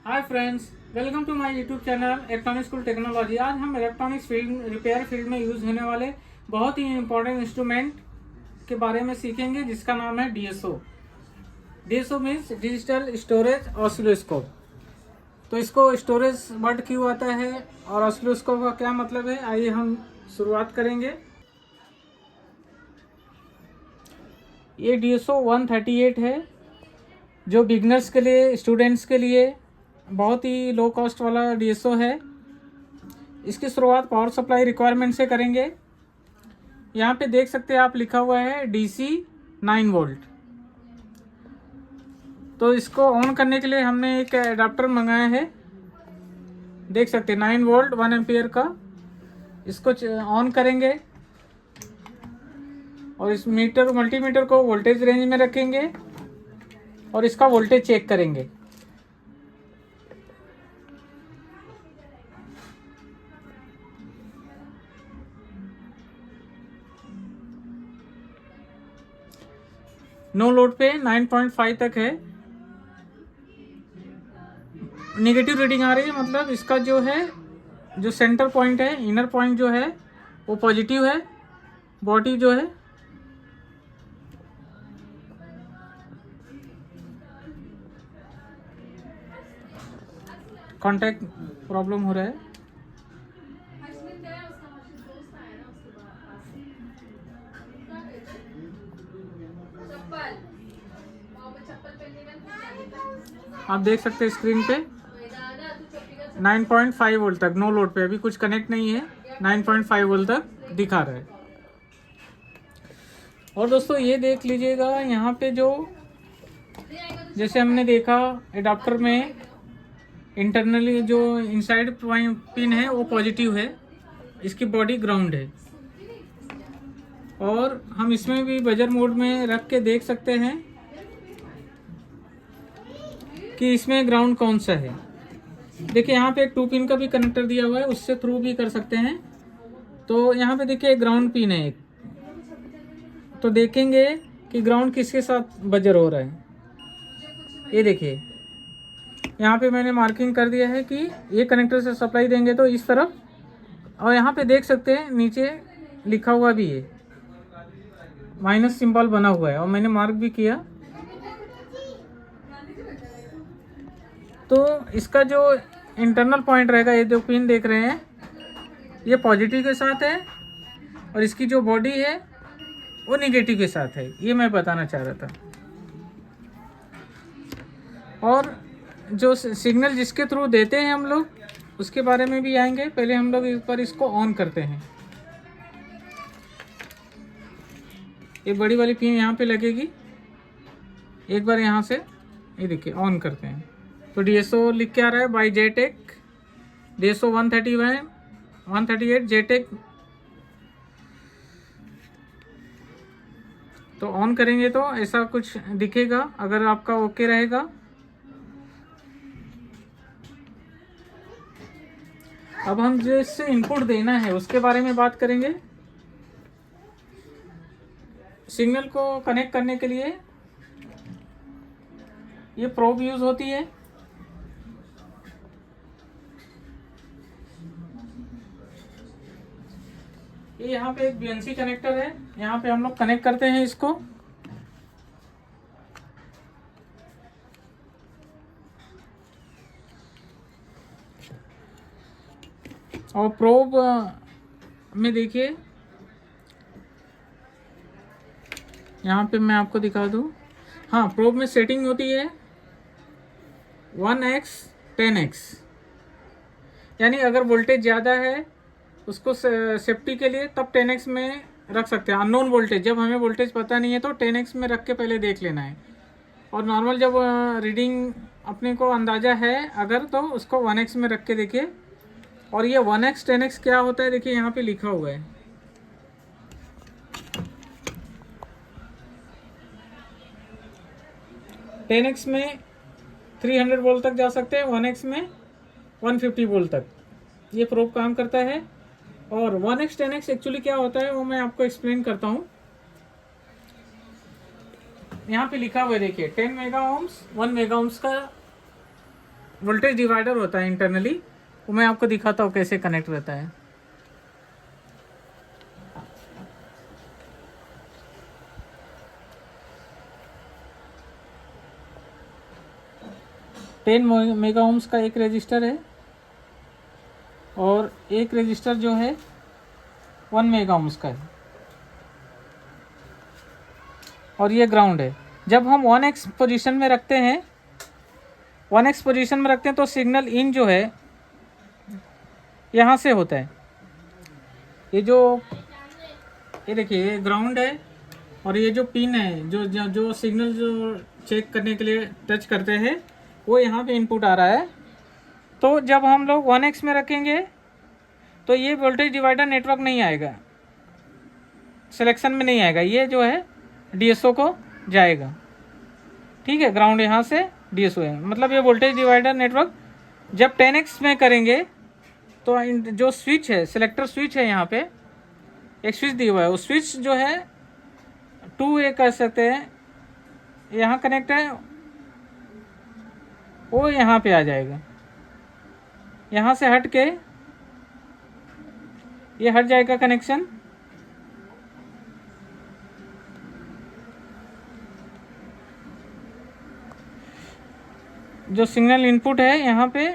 Hi friends, welcome to my YouTube channel electronic school technology. आज हम electronics field repair field में use होने वाले बहुत ही इंपॉर्टेंट इंस्ट्रूमेंट के बारे में सीखेंगे, जिसका नाम है DSO. DSO means digital storage oscilloscope. तो इसको स्टोरेज वर्ड क्यों आता है और ऑसिलोस्कोप का क्या मतलब है, आइए हम शुरुआत करेंगे। ये डीएसओ 138 है, जो बिगनर्स के लिए, स्टूडेंट्स के लिए बहुत ही लो कॉस्ट वाला डीएसओ है। इसकी शुरुआत पावर सप्लाई रिक्वायरमेंट से करेंगे। यहाँ पे देख सकते हैं आप, लिखा हुआ है डीसी 9 वोल्ट। तो इसको ऑन करने के लिए हमने एक एडाप्टर मंगाया है, देख सकते हैं 9 वोल्ट 1 एम्पियर का। इसको ऑन करेंगे और इस मल्टीमीटर को वोल्टेज रेंज में रखेंगे और इसका वोल्टेज चेक करेंगे। नो लोड पे 9.5 तक है। नेगेटिव रीडिंग आ रही है, मतलब इसका जो है, जो सेंटर पॉइंट है, इनर पॉइंट जो है वो पॉजिटिव है, बॉडी जो है कांटेक्ट प्रॉब्लम हो रहा है। आप देख सकते हैं स्क्रीन पे 9.5 वोल्ट तक नो लोड पे, अभी कुछ कनेक्ट नहीं है, 9.5 वोल्ट तक दिखा रहा है। और दोस्तों ये देख लीजिएगा, यहाँ पे जो जैसे हमने देखा एडाप्टर में इंटरनली जो इनसाइड पिन है वो पॉजिटिव है, इसकी बॉडी ग्राउंड है। और हम इसमें भी बजर मोड में रख के देख सकते हैं कि इसमें ग्राउंड कौन सा है। देखिए यहाँ पे एक 2 पिन का भी कनेक्टर दिया हुआ है, उससे थ्रू भी कर सकते हैं। तो यहाँ पे देखिए ग्राउंड पिन है एक, तो देखेंगे कि ग्राउंड किसके साथ बजर हो रहा है। ये देखिए यहाँ पे मैंने मार्किंग कर दिया है कि ये कनेक्टर से सप्लाई देंगे तो इस तरफ, और यहाँ पे देख सकते हैं नीचे लिखा हुआ भी है, माइनस सिंबल बना हुआ है और मैंने मार्क भी किया। तो इसका जो इंटरनल पॉइंट रहेगा, ये जो पिन देख रहे हैं ये पॉजिटिव के साथ है और इसकी जो बॉडी है वो निगेटिव के साथ है, ये मैं बताना चाह रहा था। और जो सिग्नल जिसके थ्रू देते हैं हम लोग, उसके बारे में भी आएंगे। पहले हम लोग इस पर इसको ऑन करते हैं। ये बड़ी वाली पिन यहाँ पे लगेगी, एक बार यहाँ से ये देखिए ऑन करते हैं तो डीएसओ लिख के आ रहा है बाय जेटेक, डीएसओ 138 जेटेक। तो ऑन करेंगे तो ऐसा कुछ दिखेगा, अगर आपका ओके रहेगा। अब हम जो इससे इनपुट देना है उसके बारे में बात करेंगे। सिग्नल को कनेक्ट करने के लिए ये प्रोब यूज होती है। ये यहाँ पे एक बीएनसी कनेक्टर है, यहाँ पे हम लोग कनेक्ट करते हैं इसको। और प्रोब में देखिए, यहाँ पे मैं आपको दिखा दूँ। हाँ, प्रोब में सेटिंग होती है 1x 10x, यानी अगर वोल्टेज ज़्यादा है उसको सेफ्टी के लिए तब 10x में रख सकते हैं। अननोन वोल्टेज, जब हमें वोल्टेज पता नहीं है तो 10x में रख के पहले देख लेना है। और नॉर्मल जब रीडिंग अपने को अंदाज़ा है अगर, तो उसको 1x में रख के देखिए। और ये 1x 10x क्या होता है, देखिए यहाँ पे लिखा हुआ है। टेन में 300 वोल्ट तक जा सकते हैं, 1x में 150 वोल्ट तक ये प्रोब काम करता है। और 1x 10x एक्चुअली क्या होता है वो मैं आपको एक्सप्लेन करता हूँ। यहाँ पे लिखा हुआ है देखिए 10 मेगा ओम्स 1 मेगा ओम्स का वोल्टेज डिवाइडर होता है इंटरनली, वो मैं आपको दिखाता हूँ कैसे कनेक्ट रहता है। टेन मेगा ओम्स का एक रजिस्टर है और एक रजिस्टर जो है 1 मेगा ओम्स का है, और ये ग्राउंड है। जब हम 1x पोजीशन में रखते हैं, 1x पोजीशन में रखते हैं तो सिग्नल इन जो है यहाँ से होता है। ये देखिए, ये ग्राउंड है और ये जो पिन है जो सिग्नल जो चेक करने के लिए टच करते हैं, वो यहाँ पे इनपुट आ रहा है। तो जब हम लोग 1x में रखेंगे तो ये वोल्टेज डिवाइडर नेटवर्क नहीं आएगा, सिलेक्शन में नहीं आएगा, ये जो है DSO को जाएगा। ठीक है, ग्राउंड यहाँ से DSO है, मतलब ये वोल्टेज डिवाइडर नेटवर्क। जब 10x में करेंगे तो जो स्विच है, सिलेक्टर स्विच है, यहाँ पे एक स्विच दिया हुआ है, उस स्विच जो है 2A कर सकते हैं, यहाँ कनेक्ट है, वो यहाँ पे आ जाएगा। यहाँ से हट के ये हट जाएगा कनेक्शन, जो सिग्नल इनपुट है यहाँ पे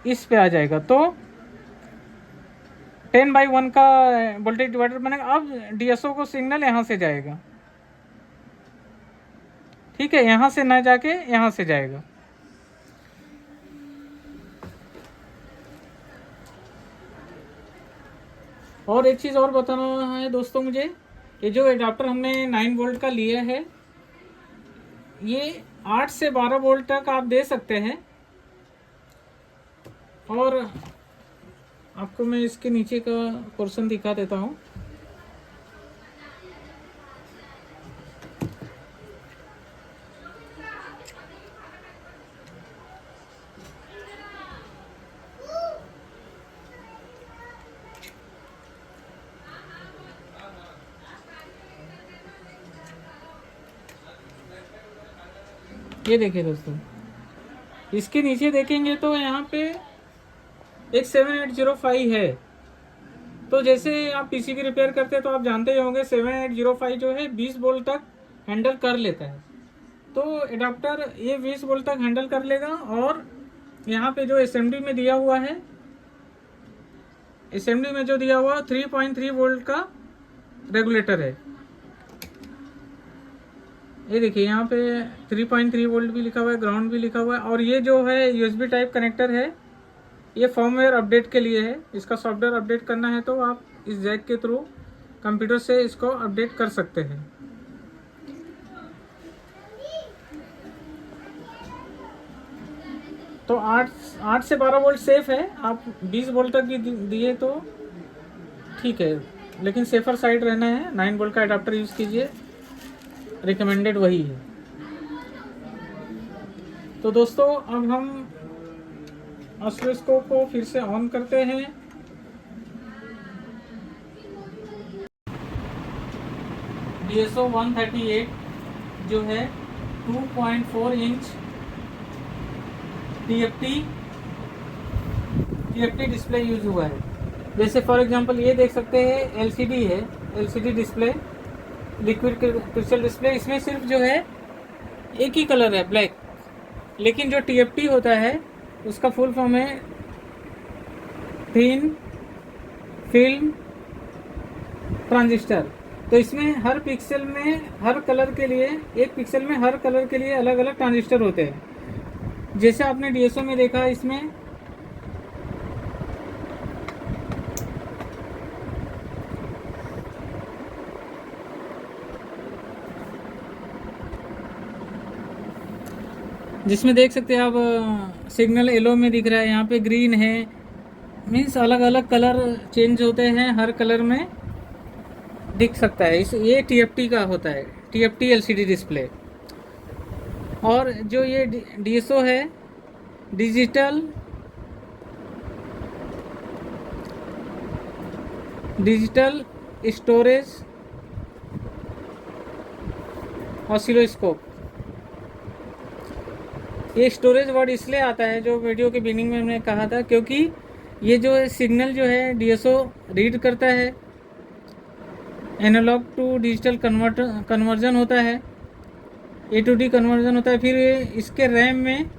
इस पे आ जाएगा। तो 10/1 का वोल्टेज डिवाइडर बनेगा। अब DSO को सिग्नल यहाँ से जाएगा, ठीक है, यहाँ से ना जाके यहाँ से जाएगा। और एक चीज़ और बताना है दोस्तों मुझे, ये जो एडाप्टर हमने 9 वोल्ट का लिया है, ये 8 से 12 वोल्ट तक आप दे सकते हैं। और आपको मैं इसके नीचे का पोर्शन दिखा देता हूँ। ये देखिए दोस्तों, इसके नीचे देखेंगे तो यहाँ पे एक 7805 है। तो जैसे आप PCB रिपेयर करते हैं तो आप जानते ही होंगे 7805 जो है 20 वोल्ट तक हैंडल कर लेता है। तो एडाप्टर ये 20 वोल्ट तक हैंडल कर लेगा। और यहाँ पे जो असेंबली में दिया हुआ है, असेंबली में जो दिया हुआ 3.3 वोल्ट का रेगुलेटर है। ये देखिए, यहाँ पे 3.3 वोल्ट भी लिखा हुआ है, ग्राउंड भी लिखा हुआ है। और ये जो है USB टाइप कनेक्टर है, ये फर्मवेयर अपडेट के लिए है। इसका सॉफ्टवेयर अपडेट करना है तो आप इस जैक के थ्रू कंप्यूटर से इसको अपडेट कर सकते हैं। तो 8 से 12 वोल्ट सेफ है। आप 20 वोल्ट तक भी दिए तो ठीक है, लेकिन सेफर साइड रहना है। 9 वोल्ट का एडाप्टर यूज़ कीजिए, रिकमेंडेड वही है। तो दोस्तों, अब हम ऑसिलोस्कोप को फिर से ऑन करते हैं। DSO 138 जो है 2.4 इंच TFT डिस्प्ले यूज हुआ है। जैसे फॉर एग्जांपल ये देख सकते हैं, LCD है, LCD display, liquid crystal display. इसमें सिर्फ जो है एक ही कलर है, ब्लैक। लेकिन जो TFT होता है उसका फुल फॉर्म है थिन फिल्म ट्रांजिस्टर। तो इसमें हर पिक्सल में हर कलर के लिए, एक पिक्सल में हर कलर के लिए अलग अलग ट्रांजिस्टर होते हैं। जैसे आपने DSO में देखा, इसमें जिसमें देख सकते हैं आप, सिग्नल येलो में दिख रहा है, यहाँ पे ग्रीन है। मीन्स अलग अलग कलर चेंज होते हैं, हर कलर में दिख सकता है। ये TFT का होता है, TFT LCD डिस्प्ले। और जो ये DSO है, डिजिटल स्टोरेज ऑसिलोस्कोप। ये स्टोरेज वर्ड इसलिए आता है, जो वीडियो के बिगिनिंग में हमने कहा था, क्योंकि ये जो सिग्नल जो है डीएसओ रीड करता है, एनालॉग टू डिजिटल कन्वर्जन होता है, ए टू डी कन्वर्जन होता है, फिर इसके रैम में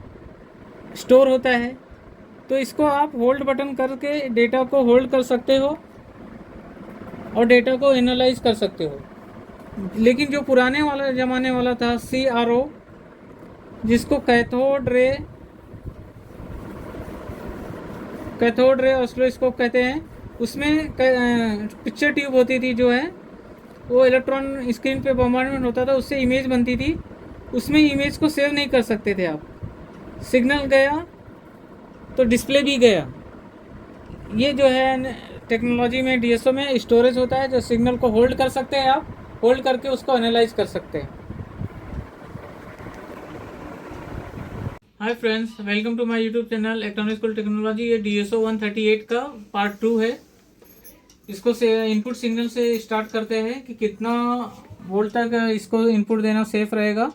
स्टोर होता है। तो इसको आप होल्ड बटन करके डेटा को होल्ड कर सकते हो और डेटा को एनालाइज कर सकते हो। लेकिन जो पुराने वाला ज़माने वाला था CRO, जिसको कैथोड रे ऑसिलोस्कोप कहते हैं, उसमें पिक्चर ट्यूब होती थी जो है, वो इलेक्ट्रॉन स्क्रीन पे बॉम्बार्डमेंट होता था, उससे इमेज बनती थी। उसमें इमेज को सेव नहीं कर सकते थे आप, सिग्नल गया तो डिस्प्ले भी गया। ये जो है टेक्नोलॉजी में डीएसओ में स्टोरेज होता है, जो सिग्नल को होल्ड कर सकते हैं, आप होल्ड करके उसको एनालाइज कर सकते हैं। Hi friends, welcome to my YouTube channel electronic school technology. ये DSO 138 का पार्ट 2 है। इसको से इनपुट सिग्नल से स्टार्ट करते हैं कि कितना वोल्ट तक इसको इनपुट देना सेफ रहेगा।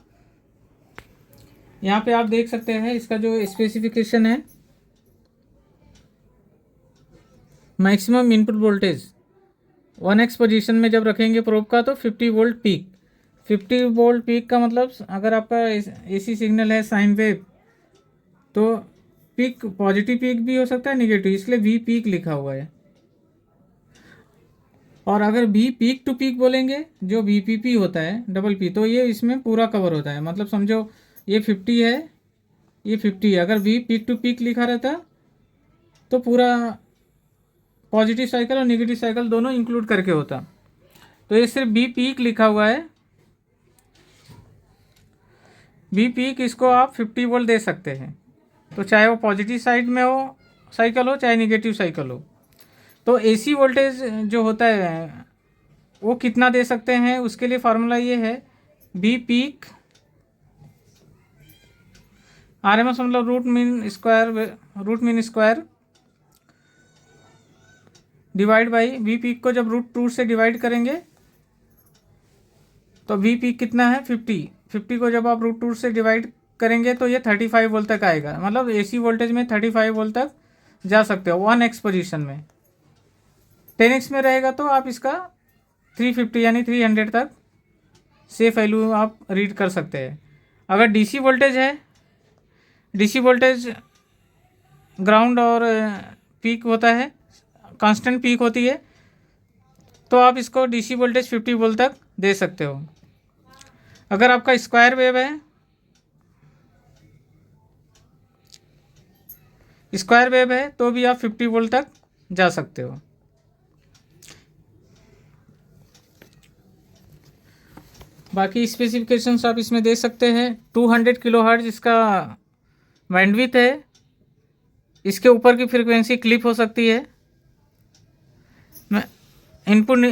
यहाँ पे आप देख सकते हैं इसका जो स्पेसिफिकेशन है, maximum input voltage 1x position में जब रखेंगे प्रोब का तो 50 वोल्ट पीक। 50 वोल्ट पीक का मतलब अगर आपका AC सिग्नल है साइन वेव, तो पीक पॉजिटिव पीक भी हो सकता है, नेगेटिव, इसलिए V पीक लिखा हुआ है। और अगर V पीक टू पीक बोलेंगे, जो VPP होता है डबल P, तो ये इसमें पूरा कवर होता है। मतलब समझो ये 50 है, ये 50 है, अगर V पीक टू पीक लिखा रहता तो पूरा पॉजिटिव साइकिल और नेगेटिव साइकिल दोनों इंक्लूड करके होता। तो ये सिर्फ V पीक लिखा हुआ है। V पीक इसको आप 50 वोल्ट दे सकते हैं, तो चाहे वो पॉजिटिव साइड में हो साइकिल हो, चाहे नेगेटिव साइकिल हो। तो AC वोल्टेज जो होता है वो कितना दे सकते हैं, उसके लिए फार्मूला ये है, V पीक RMS मतलब root mean square divide by V peak को जब √2 से डिवाइड करेंगे तो V पीक कितना है 50 को जब आप √2 से डिवाइड करेंगे तो ये 35 वोल्ट तक आएगा। मतलब AC वोल्टेज में 35 वोल्ट तक जा सकते हो 1x पोजीशन में। 10x में रहेगा तो आप इसका 350 यानी 300 तक सेफ वैल्यू आप रीड कर सकते हैं। अगर DC वोल्टेज है, DC वोल्टेज ग्राउंड और पीक होता है, कांस्टेंट पीक होती है, तो आप इसको DC वोल्टेज 50 वोल्ट तक दे सकते हो। अगर आपका स्क्वायर वेव है, तो भी आप 50 वोल्ट तक जा सकते हो। बाकी स्पेसिफिकेशंस आप इसमें दे सकते हैं। 200 किलोहर्ट्ज़ इसका बैंडविड्थ है। इसके ऊपर की फ्रीक्वेंसी क्लिप हो सकती है। इनपुट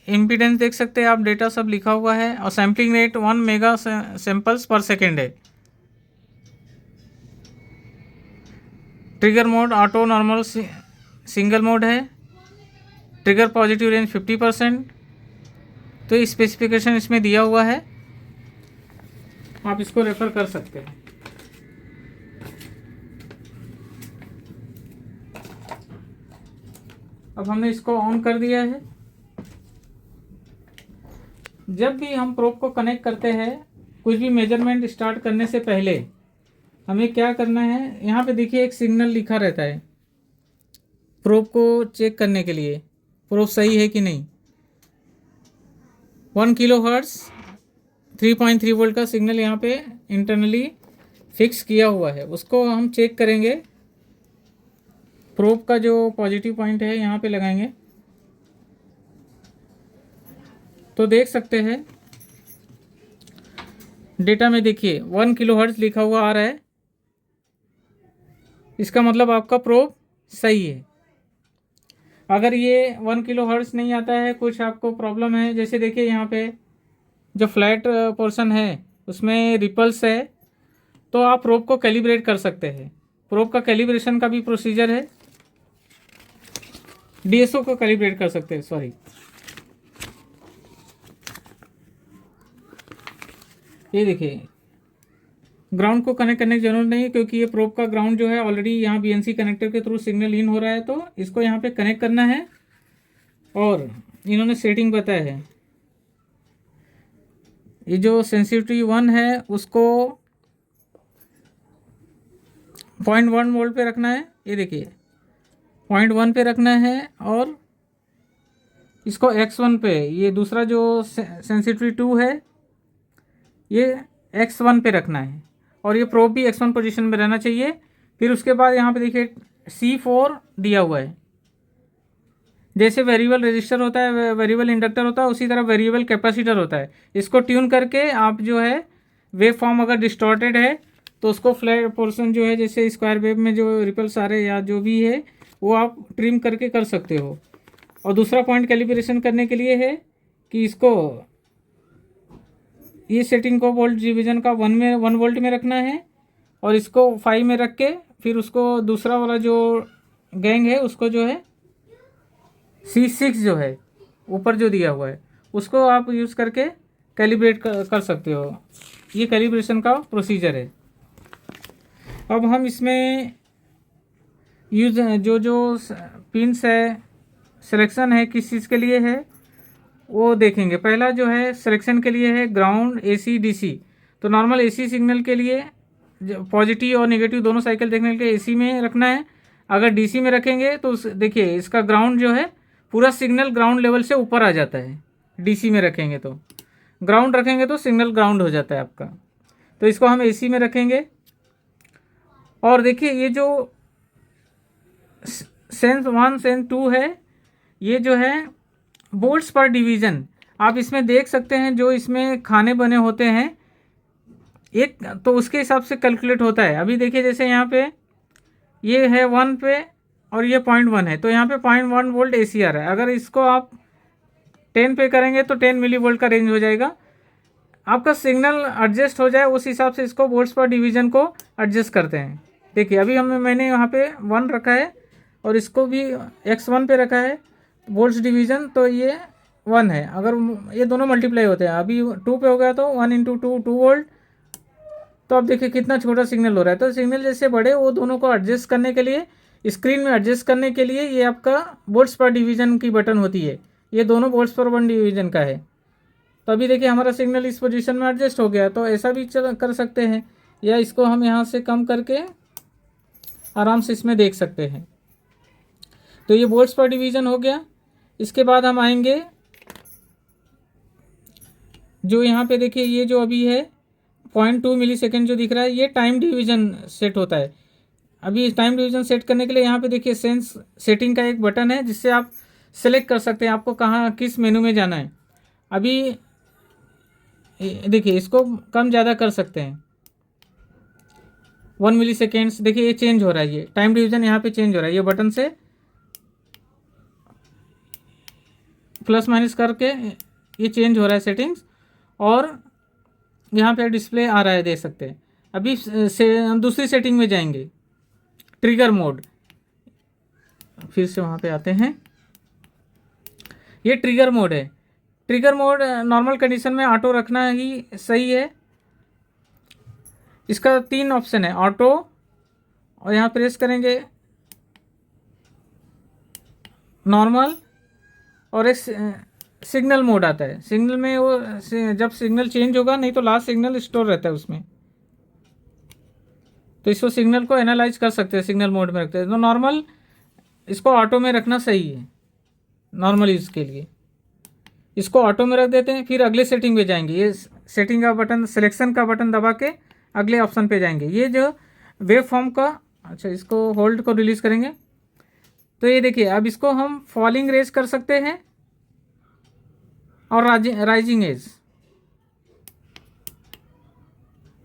इम्पीडेंस देख सकते हैं आप, डेटा सब लिखा हुआ है। और sampling rate 1 mega samples per second है। Trigger mode auto normal single mode है। Trigger positive range 50%। तो ये स्पेसिफिकेशन इसमें दिया हुआ है, आप इसको रेफर कर सकते हैं। अब हमने इसको ऑन कर दिया है। जब भी हम प्रोब को कनेक्ट करते हैं, कुछ भी मेजरमेंट स्टार्ट करने से पहले हमें क्या करना है, यहाँ पे देखिए एक सिग्नल लिखा रहता है प्रोब को चेक करने के लिए, प्रोब सही है कि नहीं। 1 किलोहर्ट्ज़ 3.3 वोल्ट का सिग्नल यहाँ पे इंटरनली फिक्स किया हुआ है, उसको हम चेक करेंगे। प्रोब का जो पॉजिटिव पॉइंट है यहाँ पे लगाएंगे तो देख सकते हैं डेटा में, देखिए 1 किलोहर्ट्ज़ लिखा हुआ आ रहा है। इसका मतलब आपका प्रोब सही है। अगर ये 1 किलोहर्ट्ज़ नहीं आता है, कुछ आपको प्रॉब्लम है, जैसे देखिए यहाँ पे जो फ्लैट पोर्शन है उसमें रिपल्स है, तो आप प्रोब को कैलिब्रेट कर सकते हैं। प्रोब का कैलिब्रेशन का भी प्रोसीजर है, DSO को कैलिब्रेट कर सकते हैं, सॉरी। ये देखिए ग्राउंड को कनेक्ट करने की जरूरत नहीं है, क्योंकि ये प्रोब का ग्राउंड जो है ऑलरेडी यहाँ बीएनसी कनेक्टर के थ्रू सिग्नल इन हो रहा है, तो इसको यहाँ पे कनेक्ट करना है। और इन्होंने सेटिंग बताया है, ये जो सेंसिटिविटी 1 है उसको 0.1 वोल्ट पे रखना है, ये देखिए 0.1 पे रखना है, और इसको x1 पे, ये दूसरा जो सेंसिटिविटी 2 है ये x1 पे रखना है, और ये प्रोब भी x1 पोजीशन में रहना चाहिए। फिर उसके बाद यहाँ पे देखिए C4 दिया हुआ है। जैसे वेरिएबल रेजिस्टर होता है, वेरिएबल इंडक्टर होता है, उसी तरह वेरिएबल कैपेसिटर होता है। इसको ट्यून करके आप जो है वेव फॉर्म अगर डिस्टॉर्टेड है तो उसको फ्लैट पोर्शन जो है, जैसे स्क्वायर वेव में जो रिपल्स आ रहे या जो भी है वो आप ट्रिम करके कर सकते हो। और दूसरा पॉइंट कैलिब्रेशन करने के लिए है कि इसको, ये सेटिंग को वोल्ट डिवीजन का 1 वोल्ट में रखना है, और इसको 5 में रख के फिर उसको दूसरा वाला जो गैंग है उसको जो है C6 जो है ऊपर जो दिया हुआ है उसको आप यूज़ करके कैलिब्रेट कर सकते हो। ये कैलिब्रेशन का प्रोसीजर है। अब हम इसमें यूज जो पिंस है, सिलेक्शन है किस चीज़ के लिए है वो देखेंगे। पहला जो है सिलेक्शन के लिए है ग्राउंड, AC, DC। तो नॉर्मल AC सिग्नल के लिए पॉजिटिव और नेगेटिव दोनों साइकिल देखने के लिए AC में रखना है। अगर DC में रखेंगे तो देखिए इसका ग्राउंड जो है पूरा सिग्नल ग्राउंड लेवल से ऊपर आ जाता है। DC में रखेंगे तो, ग्राउंड रखेंगे तो सिग्नल ग्राउंड हो जाता है आपका। तो इसको हम AC में रखेंगे। और देखिए ये जो सेंस 1 सेंस 2 है, ये जो है वोल्ट्स पर डिवीज़न आप इसमें देख सकते हैं। जो इसमें खाने बने होते हैं एक, तो उसके हिसाब से कैलकुलेट होता है। अभी देखिए जैसे यहाँ पे ये है 1 पे और ये 0.1 है, तो यहाँ पे 0.1 वोल्ट AC आ रहा है। अगर इसको आप 10 पे करेंगे तो 10 मिली वोल्ट का रेंज हो जाएगा। आपका सिग्नल एडजस्ट हो जाए उस हिसाब से इसको वोल्ट्स पर डिवीज़न को एडजस्ट करते हैं। देखिए अभी मैंने यहाँ पे 1 रखा है और इसको भी x1 पे रखा है वोल्ट्स डिवीज़न, तो ये 1 है। अगर ये दोनों मल्टीप्लाई होते हैं, अभी 2 पे हो गया तो 1 × 2 2 वोल्ट। तो अब देखिए कितना छोटा सिग्नल हो रहा है। तो सिग्नल जैसे बड़े, वो दोनों को एडजस्ट करने के लिए, स्क्रीन में एडजस्ट करने के लिए ये आपका वोल्ट्स पर डिवीज़न की बटन होती है। ये दोनों वोल्ट्स पर 1 डिवीज़न का है। तो अभी देखिए हमारा सिग्नल इस पोजीशन में एडजस्ट हो गया। तो ऐसा भी कर सकते हैं, या इसको हम यहाँ से कम करके आराम से इसमें देख सकते हैं। तो ये वोल्ट्स पर डिवीज़न हो गया। इसके बाद हम आएंगे जो यहाँ पे देखिए ये जो अभी है 0.2 मिलीसेकंड जो दिख रहा है, ये टाइम डिवीज़न सेट होता है। अभी टाइम डिवीज़न सेट करने के लिए यहाँ पे देखिए सेंस सेटिंग का एक बटन है, जिससे आप सेलेक्ट कर सकते हैं आपको कहाँ किस मेनू में जाना है। अभी देखिए इसको कम ज़्यादा कर सकते हैं 1 मिलीसेकेंड्स। देखिए ये चेंज हो रहा है, ये टाइम डिवीज़न यहाँ पे चेंज हो रहा है। ये बटन से प्लस माइनस करके ये चेंज हो रहा है सेटिंग्स, और यहाँ पे डिस्प्ले आ रहा है, देख सकते हैं। अभी से हम दूसरी सेटिंग में जाएंगे, ट्रिगर मोड। फिर से वहाँ पे आते हैं, ये ट्रिगर मोड है। ट्रिगर मोड नॉर्मल कंडीशन में ऑटो रखना ही सही है। इसका 3 ऑप्शन है, ऑटो, और यहाँ प्रेस करेंगे नॉर्मल, और एक सिग्नल मोड आता है। सिग्नल में वो जब सिग्नल चेंज होगा, नहीं तो लास्ट सिग्नल स्टोर रहता है उसमें, तो इसको सिग्नल को एनालाइज कर सकते हैं, सिग्नल मोड में रखते हैं। तो नॉर्मल इसको ऑटो में रखना सही है नॉर्मल यूज़ के लिए। इसको ऑटो में रख देते हैं, फिर अगले सेटिंग पे जाएंगे। ये सेटिंग का बटन, सिलेक्शन का बटन दबा के अगले ऑप्शन पे जाएंगे। ये जो वेव फॉर्म का, अच्छा इसको होल्ड को रिलीज़ करेंगे, तो ये देखिए अब इसको हम फॉलिंग रेज कर सकते हैं और राइजिंग एज।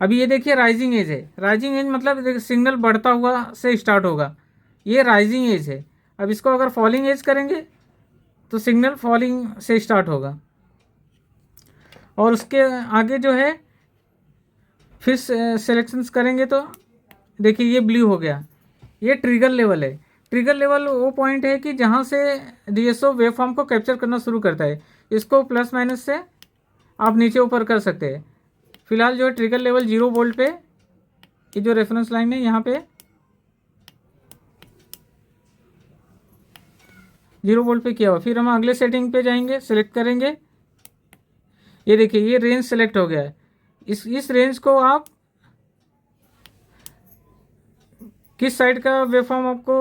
अभी ये देखिए राइजिंग एज है। राइजिंग एज मतलब देखिए सिग्नल बढ़ता हुआ से स्टार्ट होगा, ये राइजिंग एज है। अब इसको अगर फॉलिंग एज करेंगे तो सिग्नल फॉलिंग से स्टार्ट होगा, और उसके आगे जो है फिर सिलेक्शंस करेंगे तो देखिए ये ब्लू हो गया। ये ट्रिगर लेवल है। ट्रिगर लेवल वो पॉइंट है कि जहाँ से DSO वेव फॉर्म को कैप्चर करना शुरू करता है। इसको प्लस माइनस से आप नीचे ऊपर कर सकते हैं। फिलहाल जो है ट्रिगर लेवल 0 वोल्ट पे ये जो रेफरेंस लाइन है यहाँ पे 0 वोल्ट पे किया हुआ। फिर हम अगले सेटिंग पे जाएंगे, सेलेक्ट करेंगे। ये देखिए ये रेंज सेलेक्ट हो गया है। इस रेंज को आप किस साइड का वेवफॉर्म आपको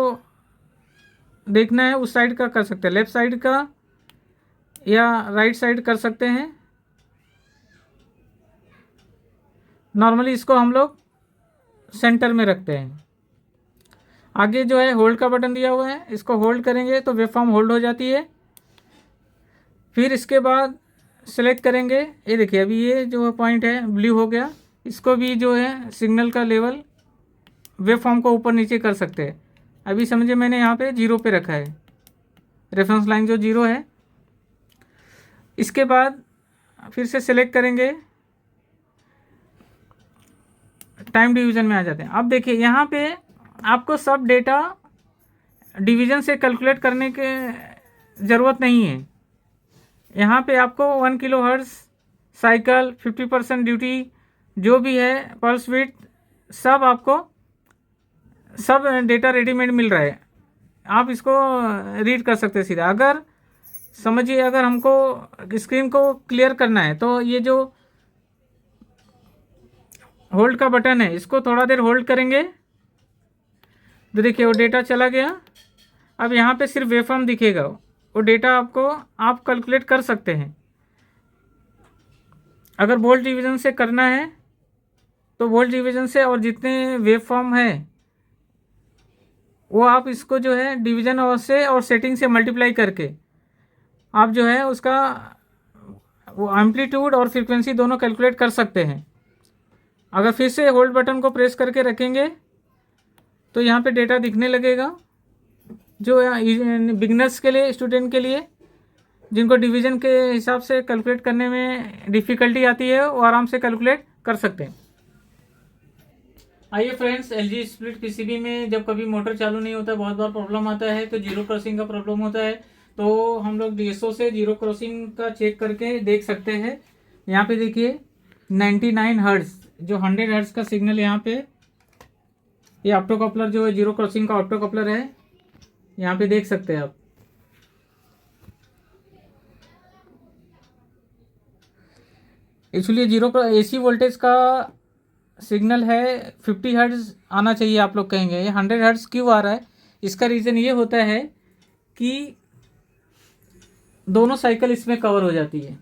देखना है उस साइड का कर सकते हैं, लेफ्ट साइड का या राइट साइड कर सकते हैं। नॉर्मली इसको हम लोग सेंटर में रखते हैं। आगे जो है होल्ड का बटन दिया हुआ है, इसको होल्ड करेंगे तो वेवफॉर्म होल्ड हो जाती है। फिर इसके बाद सेलेक्ट करेंगे, ये देखिए अभी ये जो पॉइंट है ब्लू हो गया, इसको भी जो है सिग्नल का लेवल वेवफॉर्म को ऊपर नीचे कर सकते हैं। अभी समझिए मैंने यहाँ पे 0 पे रखा है, रेफरेंस लाइन जो 0 है। इसके बाद फिर से सेलेक्ट करेंगे, टाइम डिवीज़न में आ जाते हैं। अब देखिए यहाँ पे आपको सब डेटा डिवीज़न से कैलकुलेट करने के ज़रूरत नहीं है। यहाँ पे आपको 1 किलो हर्ट्ज साइकिल 50% ड्यूटी जो भी है पल्स विड्थ सब आपको सब डेटा रेडीमेड मिल रहा है। आप इसको रीड कर सकते हैं सीधा। अगर समझिए अगर हमको स्क्रीन को क्लियर करना है तो ये जो होल्ड का बटन है इसको थोड़ा देर होल्ड करेंगे तो देखिए वो डेटा चला गया। अब यहाँ पे सिर्फ वेवफॉर्म दिखेगा, वो डेटा आपको आप कैलकुलेट कर सकते हैं। अगर वोल्ट डिवीज़न से करना है तो वोल्ट डिवीज़न से, और जितने वेवफॉर्म है वो आप इसको जो है डिवीज़न और से और सेटिंग से मल्टीप्लाई करके आप जो है उसका वो एम्पलीट्यूड और फ्रीक्वेंसी दोनों कैलकुलेट कर सकते हैं। अगर फिर से होल्ड बटन को प्रेस करके रखेंगे तो यहाँ पे डेटा दिखने लगेगा। जो बिगनर्स के लिए, स्टूडेंट के लिए जिनको डिवीज़न के हिसाब से कैलकुलेट करने में डिफ़िकल्टी आती है वो आराम से कैलकुलेट कर सकते हैं। आइए फ्रेंड्स, एलजी स्प्लिट पीसीबी में जब कभी मोटर चालू नहीं होता बहुत बार प्रॉब्लम आता है, तो जीरो क्रॉसिंग का प्रॉब्लम होता है। तो हम लोग डीएसओ से जीरो क्रॉसिंग का चेक करके देख सकते हैं। यहाँ पे देखिए 99 हर्ट्ज जो 100 हर्ट्ज का सिग्नल यहाँ पे, ये ऑप्टो कपलर जो है जीरो क्रॉसिंग का ऑप्टो कपलर है, यहाँ पे देख सकते हैं आप। एक्चुअली जीरो एसी वोल्टेज का सिग्नल है 50 हर्ट्ज आना चाहिए। आप लोग कहेंगे ये 100 हर्ट्ज क्यों आ रहा है? इसका रीज़न ये होता है कि दोनों साइकिल इसमें कवर हो जाती है।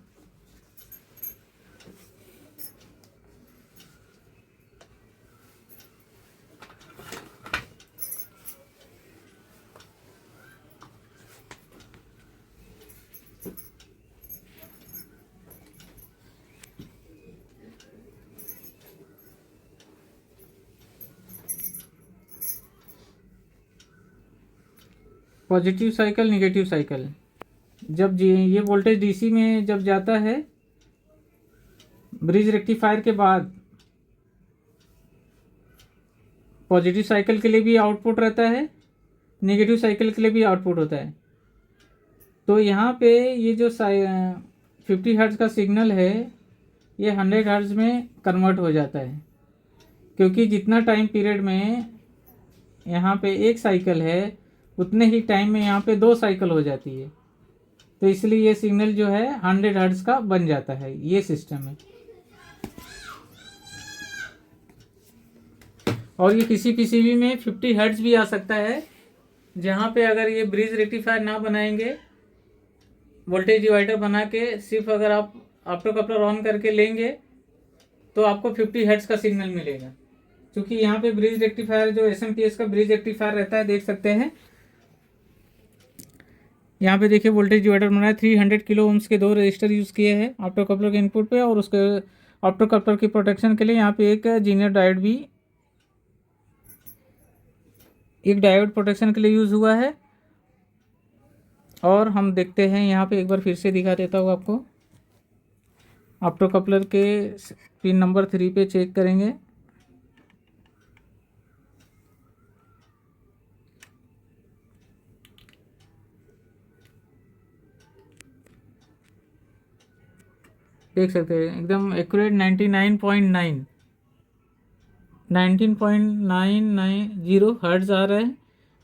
पॉजिटिव साइकिल, निगेटिव साइकिल, जब ये वोल्टेज डीसी में जब जाता है ब्रिज रेक्टिफायर के बाद पॉजिटिव साइकिल के लिए भी आउटपुट रहता है, नेगेटिव साइकिल के लिए भी आउटपुट होता है। तो यहाँ पे ये जो 50 हर्ट्ज का सिग्नल है ये 100 हर्ट्ज में कन्वर्ट हो जाता है, क्योंकि जितना टाइम पीरियड में यहाँ पे एक साइकिल है उतने ही टाइम में यहाँ पे 2 साइकिल हो जाती है। तो इसलिए ये सिग्नल जो है 100 हर्ट्ज का बन जाता है। ये सिस्टम है। और ये किसी पीसीबी में 50 हर्ट्ज भी आ सकता है, जहाँ पे अगर ये ब्रिज रेक्टिफायर ना बनाएंगे, वोल्टेज डिवाइडर बना के सिर्फ अगर आप ऑप्टो कपलर ऑन करके लेंगे तो आपको 50 हर्ट्ज का सिग्नल मिलेगा। क्योंकि यहाँ पे ब्रिज रेक्टिफायर जो एसएमपीएस का ब्रिज रेक्टिफायर रहता है, देख सकते हैं यहाँ पे देखिए वोल्टेज डिवाइडर बनाया 300 किलो ओम्स के 2 रजिस्टर यूज़ किए हैं ऑप्टो कपलर के इनपुट पे, और उसके ऑप्टो कपलर की प्रोटेक्शन के लिए यहाँ पे एक जीनियर डायोड भी, एक डायोड प्रोटेक्शन के लिए यूज़ हुआ है। और हम देखते हैं यहाँ पे एक बार फिर से दिखा देता हूँ आपको। ऑप्टो कपलर के पिन नंबर 3 पे चेक करेंगे। देख सकते हैं एकदम एक्यूरेट 99.9 19.990 हर्ट्ज आ रहा है,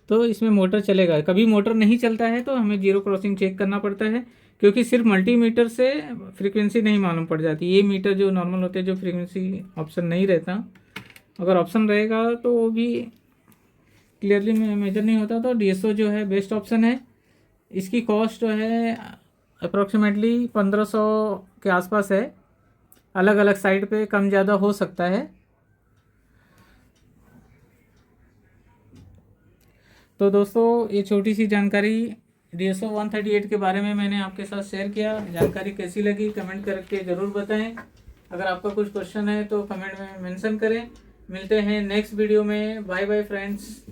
तो इसमें मोटर चलेगा। कभी मोटर नहीं चलता है तो हमें जीरो क्रॉसिंग चेक करना पड़ता है, क्योंकि सिर्फ मल्टीमीटर से फ्रीक्वेंसी नहीं मालूम पड़ जाती। ये मीटर जो नॉर्मल होते हैं, जो फ्रीक्वेंसी ऑप्शन नहीं रहता, अगर ऑप्शन रहेगा तो वो भी क्लियरली मेजर नहीं होता। तो DSO जो है बेस्ट ऑप्शन है। इसकी कॉस्ट जो है अप्रॉक्सीमेटली 1500 के आसपास है। अलग अलग साइट पे कम ज़्यादा हो सकता है। तो दोस्तों, ये छोटी सी जानकारी DSO 138 के बारे में मैंने आपके साथ शेयर किया। जानकारी कैसी लगी कमेंट करके ज़रूर बताएं। अगर आपका कुछ क्वेश्चन है तो कमेंट में मेंशन करें। मिलते हैं नेक्स्ट वीडियो में। Bye bye friends.